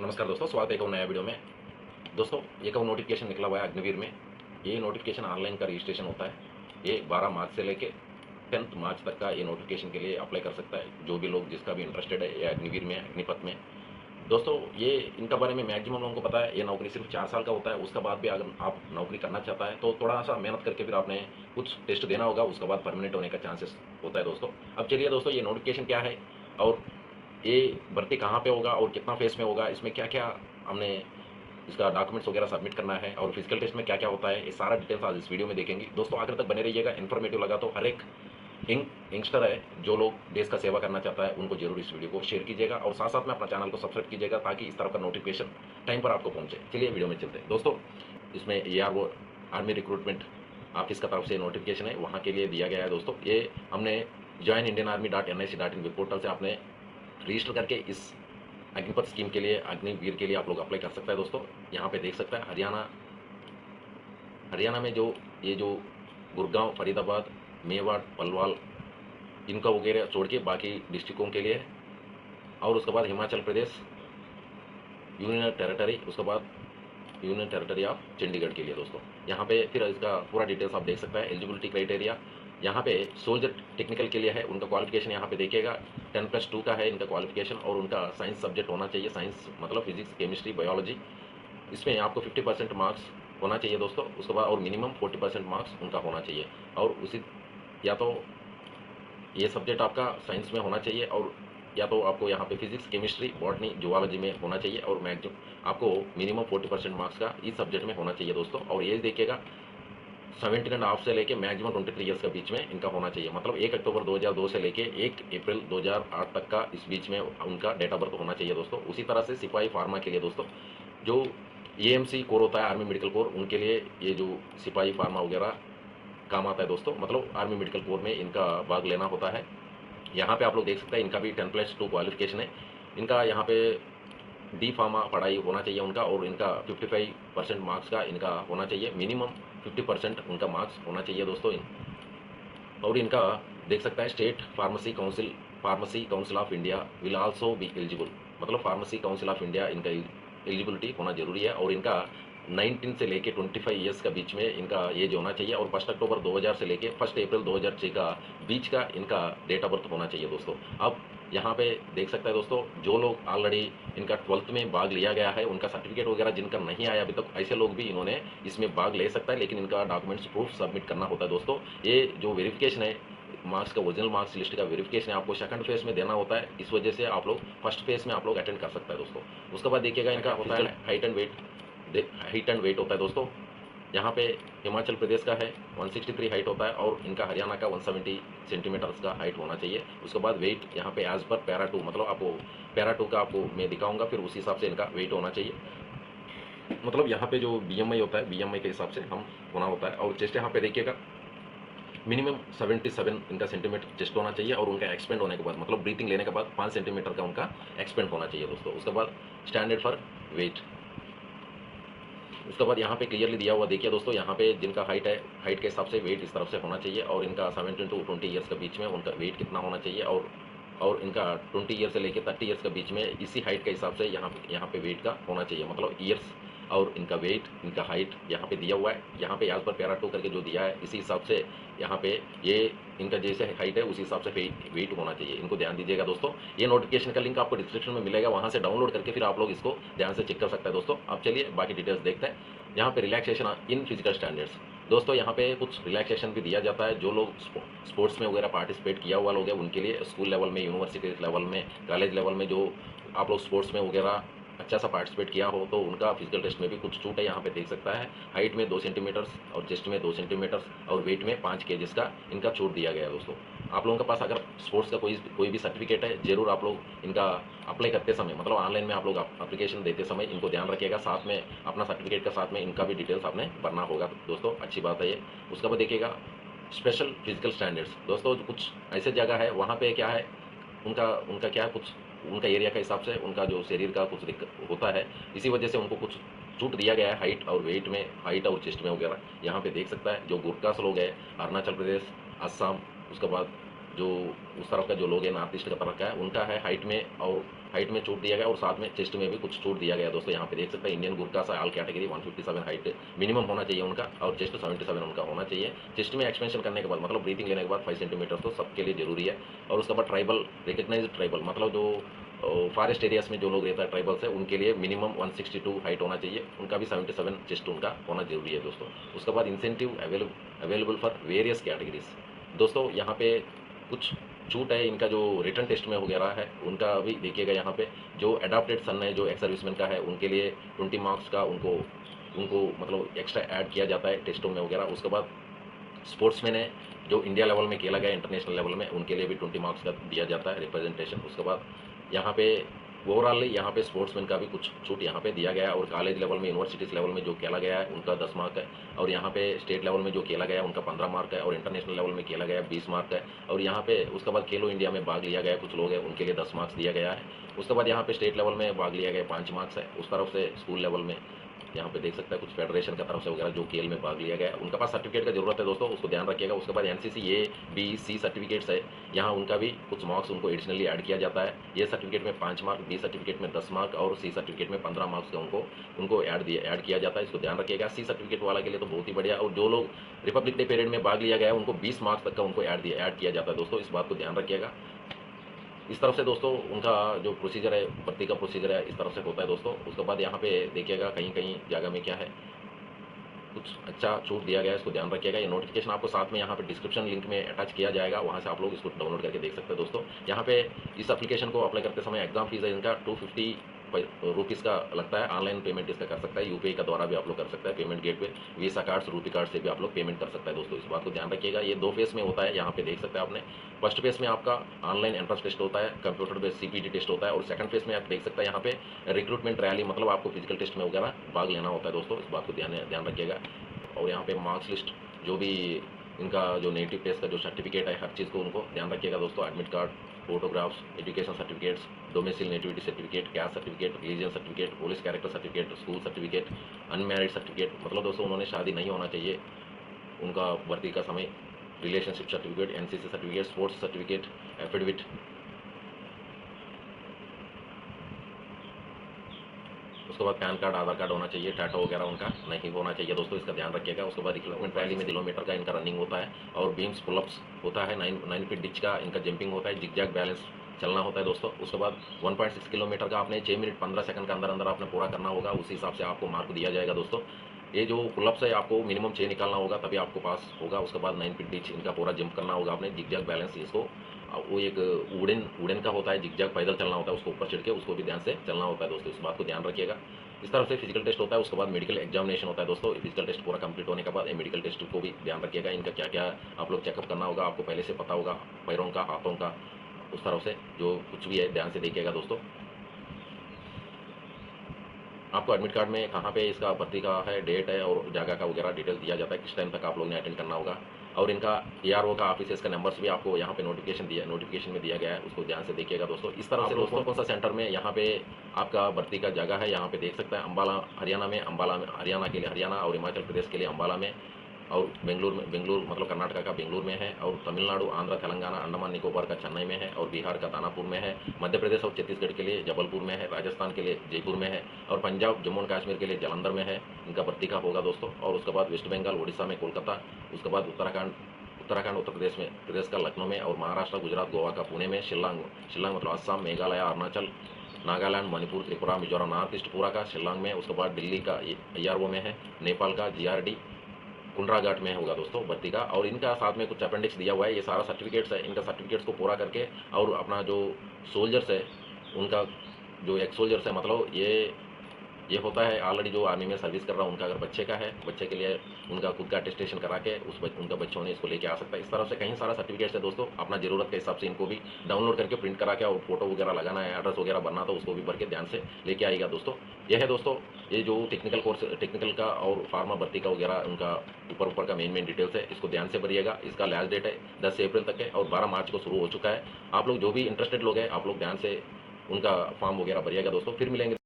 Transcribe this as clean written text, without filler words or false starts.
नमस्कार दोस्तों, स्वागत है एक और नया वीडियो में। दोस्तों, एक और नोटिफिकेशन निकला हुआ है अग्निवीर में। ये नोटिफिकेशन ऑनलाइन का रजिस्ट्रेशन होता है। ये 12 मार्च से लेके 10 मार्च तक का ये नोटिफिकेशन के लिए अप्लाई कर सकता है जो भी लोग, जिसका भी इंटरेस्टेड है ये अग्निवीर में, अग्निपथ में। दोस्तों, ये इनका बारे में मैक्सिमम लोगों को पता है। ये नौकरी सिर्फ 4 साल का होता है। उसके बाद भी अगर आप नौकरी करना चाहता है तो थोड़ा सा मेहनत करके फिर आपने कुछ टेस्ट देना होगा, उसके बाद परमानेंट होने का चांसेस होता है दोस्तों। अब चलिए दोस्तों, ये नोटिफिकेशन क्या है और ये भर्ती कहाँ पे होगा और कितना फेस में होगा, इसमें क्या क्या हमने इसका डॉक्यूमेंट्स वगैरह सबमिट करना है और फिजिकल टेस्ट में क्या क्या होता है, ये सारा डिटेल्स आज इस वीडियो में देखेंगे दोस्तों। आखिर तक बने रहिएगा। इन्फॉर्मेटिव लगा तो हर एक यंगस्टर है जो लोग देश का सेवा करना चाहता है उनको जरूर इस वीडियो को शेयर कीजिएगा और साथ साथ में अपना चैनल को सब्सक्राइब कीजिएगा ताकि इस तरह का नोटिफिकेशन टाइम पर आपको पहुंचे। चलिए वीडियो में चलते हैं दोस्तों। इसमें वो आर्मी रिक्रूटमेंट ऑफिस का तरफ से नोटिफिकेशन है, वहाँ के लिए दिया गया है दोस्तों। ये हमने joinindianarmy.nic.in वेब पोर्टल से आपने रजिस्टर करके इस अग्निपथ स्कीम के लिए, अग्निवीर के लिए आप लोग अप्लाई कर सकते हैं दोस्तों। यहाँ पे देख सकते हैं हरियाणा में जो गुड़गांव, फरीदाबाद, मेवाड़, पलवल, इनका वगैरह छोड़ के बाकी डिस्ट्रिक्टों के लिए है। और उसके बाद हिमाचल प्रदेश यूनियन टेरिटरी, उसके बाद यूनियन टेरिटरी ऑफ चंडीगढ़ के लिए दोस्तों। यहाँ पे फिर इसका पूरा डिटेल्स आप देख सकते हैं। एलिजिबिलिटी क्राइटेरिया यहाँ पे सोल्जर टेक्निकल के लिए है, उनका क्वालिफिकेशन यहाँ पे देखिएगा 10+2 का है इनका क्वालिफिकेशन। और उनका साइंस सब्जेक्ट होना चाहिए, साइंस मतलब फिजिक्स, केमिस्ट्री, बायोलॉजी। इसमें आपको 50% मार्क्स होना चाहिए दोस्तों। उसके बाद और मिनिमम 40% मार्क्स उनका होना चाहिए। और उसी या तो ये सब्जेक्ट आपका साइंस में होना चाहिए और या तो आपको यहाँ पे फिजिक्स, केमिस्ट्री, बॉटनी, जूलॉजी में होना चाहिए और मैक्सिमम आपको मिनिमम 40% मार्क्स का इस सब्जेक्ट में होना चाहिए दोस्तों। और ये देखिएगा 17.5 से लेके मैक्सिमम 23 ईयर्स के बीच में इनका होना चाहिए। मतलब 1 अक्टूबर 2002 से लेके 1 अप्रैल 2008 तक का इस बीच में उनका डेट ऑफ बर्थ होना चाहिए दोस्तों। उसी तरह से सिपाही फार्मा के लिए दोस्तों, जो एएमसी कोर होता है, आर्मी मेडिकल कोर, उनके लिए ये जो सिपाही फार्मा वगैरह काम आता है दोस्तों। मतलब आर्मी मेडिकल कोर में इनका भाग लेना होता है। यहाँ पे आप लोग देख सकते हैं इनका भी 10+2 क्वालिफिकेशन है। इनका यहाँ पे डी फार्मा पढ़ाई होना चाहिए उनका और इनका 55% मार्क्स का इनका होना चाहिए। मिनिमम 50% उनका मार्क्स होना चाहिए दोस्तों। और इनका देख सकता है state pharmacy council of India will also be eligible. मतलब फार्मेसी काउंसिल ऑफ इंडिया इनका एलिजिबिलिटी होना जरूरी है। और इनका 19 से लेके 25 ईयर्स का बीच में इनका एज होना चाहिए। और 1 अक्टूबर 2000 से लेके 1 अप्रैल 2006 का बीच का इनका डेट ऑफ बर्थ होना चाहिए दोस्तों। अब यहाँ पे देख सकते हैं दोस्तों, जो लोग ऑलरेडी इनका 12th में भाग लिया गया है, उनका सर्टिफिकेट वगैरह जिनका नहीं आया अभी तक, ऐसे लोग भी इन्होंने इसमें भाग ले सकता है, लेकिन इनका डॉक्यूमेंट्स प्रूफ सबमिट करना होता है दोस्तों। ये जो वेरिफिकेशन है, मार्क्स का ओरिजिनल मार्क्स लिस्ट का वेरिफिकेशन है, आपको सेकंड फेज में देना होता है। इस वजह से आप लोग फर्स्ट फेज में आप लोग अटेंड कर सकते हैं दोस्तों। उसके बाद देखिएगा इनका होता है हाइट एंड वेट होता है दोस्तों। यहाँ पे हिमाचल प्रदेश का है 163 हाइट होता है और इनका हरियाणा का 170 सेंटीमीटर्स का हाइट होना चाहिए। उसके बाद वेट यहाँ पे एज पर पैरा 2, मतलब आपको पैरा 2 का आपको मैं दिखाऊंगा, फिर उसी हिसाब से इनका वेट होना चाहिए। मतलब यहाँ पे जो बीएमआई होता है, बीएमआई के हिसाब से हम होना होता है। और चेस्ट यहाँ पे देखिएगा मिनिमम 77 इनका सेंटीमीटर चेस्ट होना चाहिए। और उनका एक्सपेंड होने के बाद, मतलब ब्रीथिंग लेने के बाद 5 सेंटीमीटर का उनका एक्सपेंड होना चाहिए दोस्तों। उसके बाद स्टैंडर्ड फॉर वेट, उसके बाद यहाँ पे क्लियरली दिया हुआ देखिए दोस्तों, यहाँ पे जिनका हाइट है, हाइट के हिसाब से वेट इस तरफ से होना चाहिए। और इनका 17 to 20 ईयर्स के बीच में उनका वेट कितना होना चाहिए। और इनका 20 ईयर से लेकर 30 ईयर्स के बीच में इसी हाइट के हिसाब से यहाँ पे वेट का होना चाहिए। मतलब ईयर्स और इनका वेट, इनका हाइट यहाँ पे दिया हुआ है। यहाँ पे एज पर पैरा 2 करके जो दिया है, इसी हिसाब से यहाँ पे ये इनका जैसे हाइट है उसी हिसाब से वेट होना चाहिए। इनको ध्यान दीजिएगा दोस्तों। ये नोटिफिकेशन का लिंक आपको डिस्क्रिप्शन में मिलेगा, वहाँ से डाउनलोड करके फिर आप लोग इसको ध्यान से चेक कर सकते हैं दोस्तों। अब चलिए बाकी डिटेल्स देखते हैं। यहाँ पे रिलैक्सेशन इन फिजिकल स्टैंडर्ड्स दोस्तों, यहाँ पे कुछ रिलैक्सेशन भी दिया जाता है। जो लोग स्पोर्ट्स में वगैरह पार्टिसिपेट किया हुआ लोग हैं उनके लिए, स्कूल लेवल में, यूनिवर्सिटी लेवल में, कॉलेज लेवल में जो आप लोग स्पोर्ट्स में वगैरह अच्छा सा पार्टिसिपेट किया हो तो उनका फिजिकल टेस्ट में भी कुछ छूट है। यहाँ पे देख सकता है हाइट में 2 सेंटीमीटर्स और चेस्ट में 2 सेंटीमीटर्स और वेट में 5 केजीज का इनका छूट दिया गया है दोस्तों। आप लोगों के पास अगर स्पोर्ट्स का कोई भी सर्टिफिकेट है, जरूर आप लोग इनका अप्लाई करते समय, मतलब ऑनलाइन में आप लोग एप्लीकेशन देते समय इनको ध्यान रखिएगा। साथ में अपना सर्टिफिकेट के साथ में इनका भी डिटेल्स आपने भरना होगा दोस्तों। अच्छी बात है ये। उसके बाद देखिएगा स्पेशल फिजिकल स्टैंडर्ड्स दोस्तों, कुछ ऐसे जगह है वहाँ पे क्या है, उनका उनका क्या है, कुछ उनका एरिया के हिसाब से उनका जो शरीर का कुछ दिक्कत होता है, इसी वजह से उनको कुछ छूट दिया गया है हाइट और वेट में, हाइट और चेस्ट में वगैरह। यहाँ पे देख सकता है जो गुरकास लोग हैं, अरुणाचल प्रदेश, असम, उसके बाद जो उस तरफ का जो लोग हैं नॉर्थ ईस्ट का तरफ का है, उनका है हाइट में और हाइट में छूट दिया गया और साथ में चेस्ट में भी कुछ छूट दिया गया दोस्तों। यहाँ पे देख सकते हैं इंडियन गुरखा सा ऑल कैटेगरी 157 हाइट मिनिमम होना चाहिए उनका और चेस्ट 77 उनका होना चाहिए। चेस्ट में एक्सपेंशन करने के बाद मतलब ब्रीथिंग लेने के बाद 5 सेंटीमीटर तो सबके लिए जरूरी है। और उसके बाद ट्राइबल रिकग्नाइज ट्राइबल मतलब जो फॉरेस्ट एरियाज में जो लोग रहता है ट्राइबल से उनके लिए मिनिमम 162 हाइट होना चाहिए, उनका भी 77 चेस्ट उनका होना जरूरी है दोस्तों। उसके बाद incentive available for various categories दोस्तों। यहाँ पे कुछ छूट है इनका जो रिटर्न टेस्ट में वगैरह है उनका अभी देखिएगा। यहाँ पे जो एडाप्टेड सन है जो एक्स सर्विसमैन का है उनके लिए 20 मार्क्स का उनको उनको मतलब एक्स्ट्रा ऐड किया जाता है टेस्टों में वगैरह। उसके बाद स्पोर्ट्समैन है जो इंडिया लेवल में खेला गया इंटरनेशनल लेवल में उनके लिए भी 20 मार्क्स का दिया जाता है रिप्रेजेंटेशन। उसके बाद यहाँ पे ओवरऑल यहाँ पे स्पोर्ट्समैन का भी कुछ छूट यहाँ पे दिया गया है। और कॉलेज लेवल में यूनिवर्सिटीज़ लेवल में जो खेला गया है उनका 10 मार्क है। और यहाँ पे स्टेट लेवल में जो खेला गया है उनका 15 मार्क है। और इंटरनेशनल लेवल में खेला गया है 20 मार्क है। और यहाँ पे उसके बाद खेलो इंडिया में भाग लिया गया कुछ लोग हैं उनके लिए 10 मार्क्स दिया गया है। उसके बाद यहाँ पे स्टेट लेवल में भाग लिया गया 5 मार्क्स है। उस तरफ से स्कूल लेवल में यहाँ पे देख सकते हैं कुछ फेडरेशन की तरफ से वगैरह जो खेल में भाग लिया गया है उनका पास सर्टिफिकेट का जरूरत है दोस्तों, उसको ध्यान रखिएगा। उसके बाद NCC A B C certificates है, यहाँ उनका भी कुछ मार्क्स उनको एडिशनली ऐड किया जाता है। ये सर्टिफिकेट में 5 मार्क, बी सर्टिफिकेट में 10 मार्क और सी सर्टिफिकेट में 15 मार्क्स का उनको ऐड किया जाता है, इसको ध्यान रखिएगा। सी सर्टिफिकेट वाला के लिए तो बहुत ही बढ़िया। और जो लोग रिपब्लिक डे पीरियड में भाग लिया गया है उनको 20 मार्क्स तक का उनको ऐड किया जाता है दोस्तों, इस बात को ध्यान रखिएगा। इस तरफ से दोस्तों उनका जो प्रोसीजर है भर्ती का प्रोसीजर है इस तरफ से होता है दोस्तों। उसके बाद यहाँ पे देखिएगा कहीं कहीं जगह में क्या है कुछ अच्छा छूट दिया गया है, इसको ध्यान रखिएगा। ये नोटिफिकेशन आपको साथ में यहाँ पे डिस्क्रिप्शन लिंक में अटैच किया जाएगा, वहाँ से आप लोग इसको डाउनलोड करके देख सकते हैं दोस्तों। यहाँ पे इस एप्लीकेशन को अप्लाई करते समय एग्जाम फीस है इनका 250 रुपीज़ का लगता है। ऑनलाइन पेमेंट इसका कर सकता है, यूपीआई का द्वारा भी आप लोग कर सकते हैं पेमेंट गेट पे, वीसा कार्ड्स रूपी कार्ड से भी आप लोग पेमेंट कर सकते हैं दोस्तों, इस बात को ध्यान रखिएगा। ये 2 फेस में होता है, यहाँ पे देख सकते हैं आपने। फर्स्ट फेस में आपका ऑनलाइन एंट्रेंस टेस्ट होता है, कंप्यूटर बेस्ड सीपीटी टेस्ट होता है। और सेकंड फेस में आप देख सकते हैं यहाँ पे रिक्रूटमेंट रैली मतलब आपको फिजिकल टेस्ट में वगैरह भाग लेना होता है दोस्तों, इस बात को ध्यान रखिएगा। और यहाँ पे मार्क्स लिस्ट जो भी इनका जो नेटिव टेस्ट का जो सर्टिफिकेट है हर चीज़ को उनको ध्यान रखिएगा दोस्तों। Admit card, photographs, education certificates, domicile nativity certificate, caste certificate, religion certificate, police character certificate, school certificate, unmarried certificate मतलब दोस्तों उन्होंने शादी नहीं होना चाहिए उनका भर्ती का समय, relationship certificate, NCC certificate, sports certificate, affidavit, उसके बाद पैन कार्ड, आधार कार्ड होना चाहिए, टाटो वगैरह उनका नहीं होना चाहिए दोस्तों, इसका ध्यान रखिएगा। उसके बाद रिक्रूटमेंट रैली में किलोमीटर का इनका रनिंग होता है और बीम्स पुलअप्स होता है, 9 फीट डिच का इनका जंपिंग होता है, जिगजैग बैलेंस चलना होता है दोस्तों। उसके बाद 1.6 किलोमीटर का आपने 6 मिनट 15 सेकंड के अंदर अंदर आपने पूरा करना होगा, उसी हिसाब से आपको मार्क दिया जाएगा दोस्तों। ये जो पुलअप्स है आपको मिनिमम 6 निकालना होगा तभी आपको पास होगा। उसके बाद 9 फीट डिच इनका पूरा जंप करना होगा आपने, जिगजैग बैलेंस इसको वो एक वुडन का होता है, जिगजैग पैदल चलना होता है, उसको ऊपर चढ़ के उसको भी ध्यान से चलना होता है दोस्तों, इस बात को ध्यान रखिएगा। इस तरफ से फिजिकल टेस्ट होता है, उसके बाद मेडिकल एग्जामिनेशन होता है दोस्तों। फिजिकल टेस्ट पूरा कंप्लीट होने के बाद मेडिकल टेस्ट को भी ध्यान रखिएगा, इनका क्या क्या आप लोग चेकअप करना होगा आपको पहले से पता होगा, पैरों का, हाथों का, उस तरफ से जो कुछ भी है ध्यान से देखिएगा दोस्तों। आपको एडमिट कार्ड में कहाँ पे इसका भर्ती का है, डेट है और जगह का वगैरह डिटेल दिया जाता है, किस टाइम तक आप लोग ने अटेंड करना होगा। और इनका एआरओ का ऑफिस इसका नंबर्स भी आपको यहाँ पे नोटिफिकेशन में दिया गया है, उसको ध्यान से देखिएगा दोस्तों। इस तरह से दोस्तों कौन सा सेंटर में यहाँ पे आपका भर्ती का जगह है यहाँ पे देख सकते हैं। अम्बाला हरियाणा में, हरियाणा के लिए हरियाणा और हिमाचल प्रदेश के लिए अम्बाला में, और बेंगलुरु मतलब कर्नाटका का बेंगलुरु में है, और तमिलनाडु, आंध्र, तेलंगाना, अंडमान निकोबार का चेन्नई में है, और बिहार का दानापुर में है, मध्य प्रदेश और छत्तीसगढ़ के लिए जबलपुर में है, राजस्थान के लिए जयपुर में है, और पंजाब, जम्मू एंड कश्मीर के लिए जालंधर में है इनका भर्ती का होगा दोस्तों। और उसके बाद वेस्ट बंगाल, उड़ीसा में कोलकाता, उसके बाद उत्तराखंड उत्तर प्रदेश का लखनऊ में, और महाराष्ट्र, गुजरात, गोवा का पुणे में, शिल्लांग मतलब असम, मेघालय, अरुणाचल, नागालैंड, मणिपुर, त्रिपुरा, मिजोरम, नॉर्थ ईस्ट पूरा का शिल्लांग में। उसके बाद दिल्ली का IRO में है, नेपाल का GRD कुंडराघाट में होगा दोस्तों भर्ती का। और इनका साथ में कुछ अपेंडिक्स दिया हुआ है, ये सारा सर्टिफिकेट्स है, इनका सर्टिफिकेट्स को पूरा करके और अपना जो सोल्जर्स है उनका जो एक्स सोल्जर्स है मतलब ये होता है ऑलरेडी जो आर्मी में सर्विस कर रहा है उनका अगर बच्चे का है, बच्चे के लिए उनका खुद का अटेस्टेशन करा के उनका बच्चों ने इसको लेके आ सकता है। इस तरह से कहीं सारा सर्टिफिकेट्स है दोस्तों, अपना जरूरत के हिसाब से इनको भी डाउनलोड करके प्रिंट करा के और फोटो वगैरह लगाना है, एड्रेस वगैरह बनना तो उसको भी भर के ध्यान से लेके आएगा दोस्तों। यह है दोस्तों ये जो टेक्निकल का और फार्मा भर्ती का वगैरह उनका ऊपर का मेन डिटेल्स है, इसको ध्यान से भरिएगा। इसका लास्ट डेट है 10 अप्रैल तक है और 12 मार्च को शुरू हो चुका है। आप लोग जो भी इंटरेस्टेड लोग हैं आप लोग ध्यान से उनका फॉर्म वगैरह भरिएगा दोस्तों। फिर मिलेंगे।